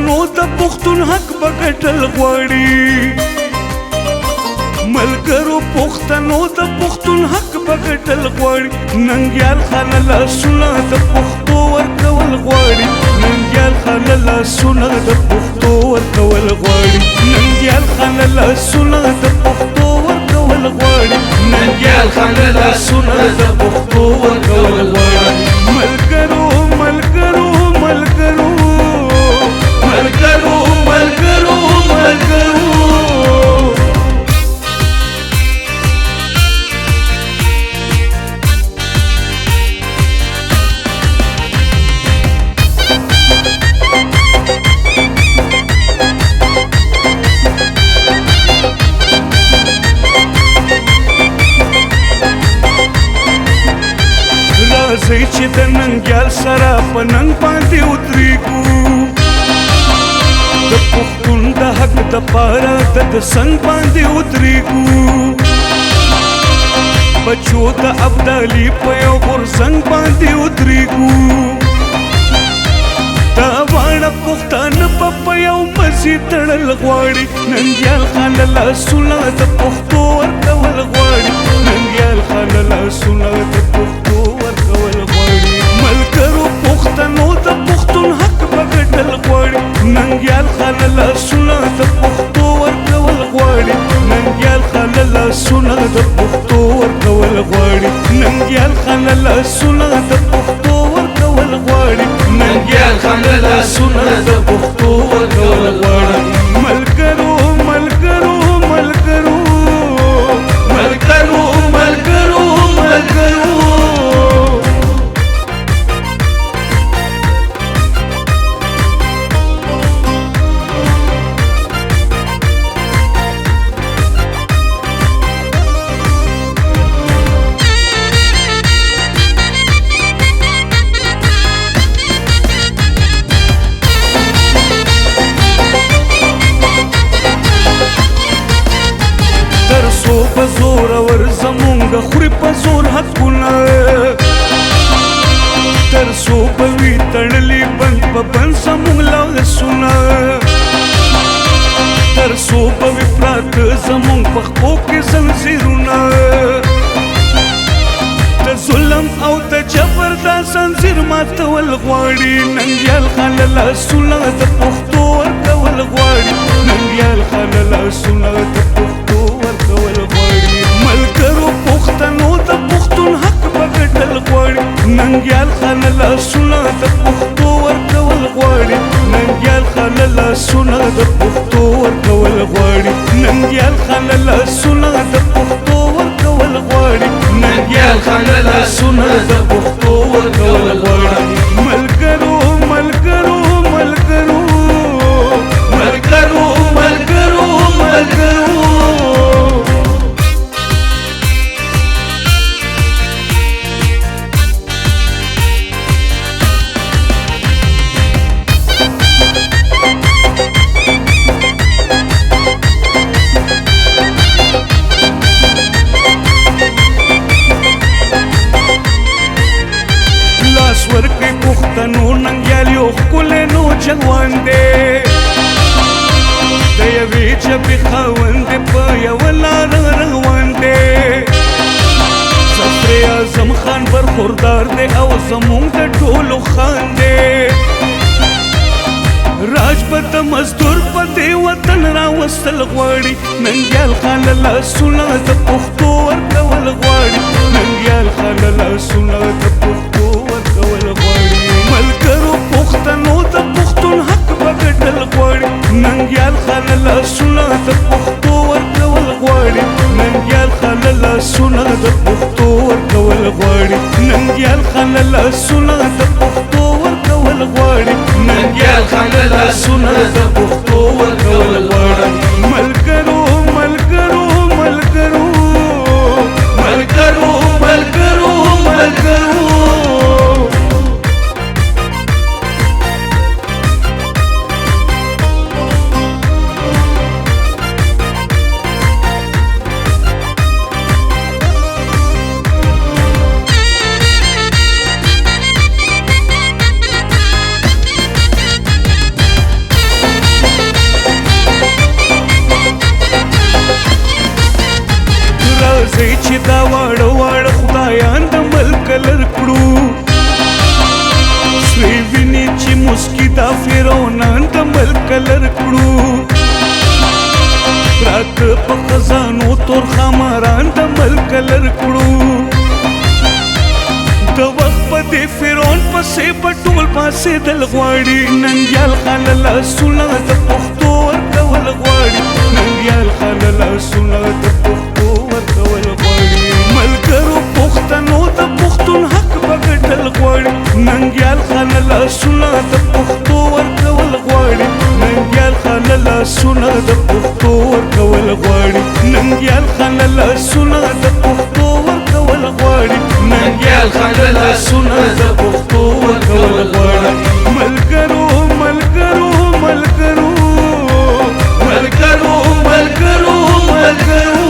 پښتنو د پښتون حق بغټل غواړي ملګرو پښتنو د پښتون حق بغټل غواړي ننګیال خان لاسونه د پښتو ورکول غواړي ننګیال خان لاسونه د پښتو ورکول غواړي ننګیال خان لاسونه د پښتو ورکول غواړي ننګیال خان لاسونه د پښتو ورکول غواړي ملګرو ملګرو ملګرو ملګرو ملګرو ملګرو راځئ چې د ننګیال سره په ننګ باندې ودرېږو د پښتون د حق دپاره د څنګ باندې ودرېږو بچو د ابدالي په یو غورځنګ باندې ودرېږو دا واړه پښتانه په یو مزي تړل غواړي ننګیال خان لاسونه د پښتو ورکول غواړي ننګیال خان لاسونه د پښتو ورکول غواړي ملګرو پښتنو د پښتون حق بغټل غواړي ننګیال خان لاسونه د پښتو ورکول غواړي ننګیال خان لاسونه د پښتو ورکول غواړي ننګیال خان لاسونه د پښتو ورکول غواړي ننګیال خان لاسونه د پښتو ورکول غواړي ملګرو ملګرو ملګرو ملګرو ملګرو ملګرو بزور ور زمونږ خوري په زور حقونه تر څو به وي تړلي بند په بند زمونږ لاسونه تر څو به وي پراته زمونږ په خپو کې زنځیرونه د ظلم او د جبر دا زنځیر ماتول غواړي ننګیال خان لاسونه د پښتو ورکول غواړي ننګیال خان لاسونه د پښتو ورکول غواړي ملګرو پښتنو د پښتون حق بغټل غواړي ننګیال خان لاسونه د پښتو ورکول غواړي ننګیال خان لاسونه د پښتو ورکول غواړي ننګیال خان لاسونه د پښتو ورکول غواړي ننګیال خان لاسونه د پښتو ورکول غواړي ملګرو ملګرو ملګرو ملګرو ملګرو ملګرو ورکړي پښتنو ننګیال یو ښکلی نوجوان دی د یوې ژبې خاوند دی په یوه لاره روان دی صفر اعظم خان برخوردار دی او زمونږ د ټولو خان دی راجپت د مزدور په دې وطن راوستل غواړي ننګیال خان لاسونه د پښتو ورکول غواړي ننګیال خان لاسونه د پښتو ورکول غواړي ملګرو پښتنو د پښتون حق بغټل غواړي ننګیال خان لاسونه د پښتو ورکول غواړي ننګیال خان لاسونه د پښتو ورکول غواړي ننګیال خان لاسونه د پښتو ورکول غواړي ننګیال خان لاسونه د پښتو ورکول غواړي ملګرو ملګرو ملګرو ملګرو ملګرو ملګرو درکړو د وخت په دې فرعون پسې په ټول پاسې دل غواړي ننګیال خان لاسونه د پښتو ورکول غواړي ننګیال خان لاسونه د پښتو ورکول غواړي ملګرو پښتنو د پښتون حق به ګټل غواړي ننګیال خان لاسونه د پښتو ورکول غواړي ننګیال خان لاسونه د پښتو ورکول غواړي ننګیال خان لاسونه د پښتو ورکول غواړي ننګیال خان لاسونه د پښتو ورکول غواړي ملګرو ملګرو ملګرو ملګرو ملګرو ملګرو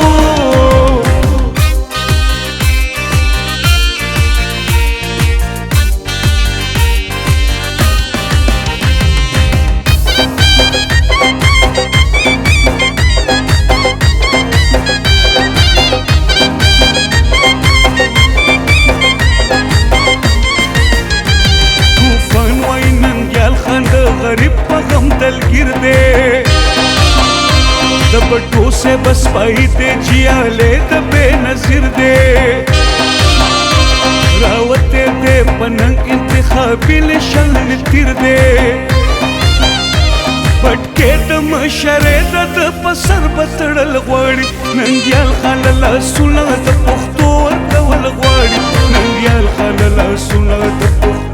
غریب په غم دلګیر دی د بټو سے بس پای دی جیاله د بے نظیر دی راوته دې پننګ انتخابي لشل تیر دی پټکې د مشره د پسر بتړل غواړي ننګیال خان لاسونه د پښتو ورکول غواړي ننګیال خان لاسونه د پښتو